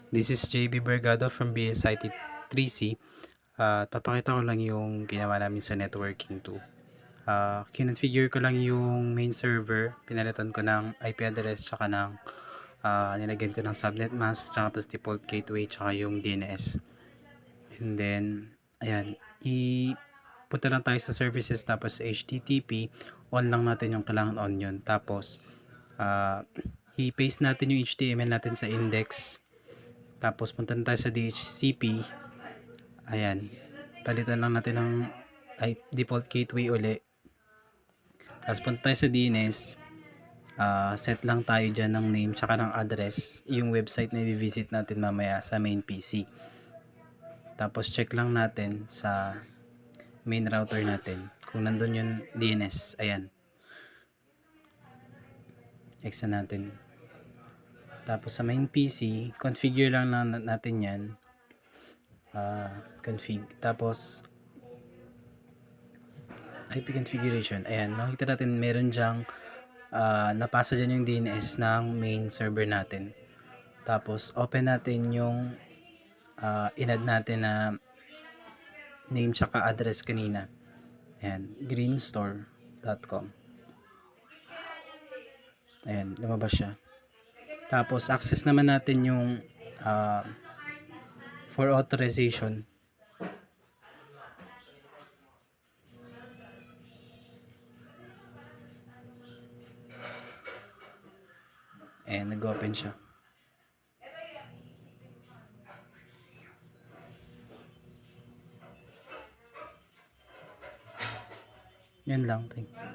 This is JB Bergado from BSIT 3C. At papakita ko lang yung ginawa namin sa networking tool. Kinonfigure ko lang yung main server, pinalitan ko ng IP address, tsaka ng nilagyan ko ng subnet mask, tsaka plus default gateway, tsaka yung DNS. And then, ayan, punta lang tayo sa services, tapos HTTP, on lang natin yung kailangan on yun. Tapos, i-paste natin yung HTML natin sa index. Tapos punta na tayo sa DHCP. Ayan. Palitan lang natin ng default gateway uli. Tapos punta tayo sa DNS. Set lang tayo dyan ng name tsaka ng address. Yung website na i-visit natin mamaya sa main PC. Tapos check lang natin sa main router natin kung nandun yung DNS. Ayan. Check natin. Tapos sa main PC, configure lang natin yan. Config. Tapos IP configuration. Ayan, makikita natin meron dyang napasa dyan yung DNS ng main server natin. Tapos open natin yung in-add natin na name tsaka address kanina. Ayan, greenstore.com. Ayan, lumabas siya. Tapos access naman natin yung for authorization. Ayan, nag-open siya. Yan lang. Thank you.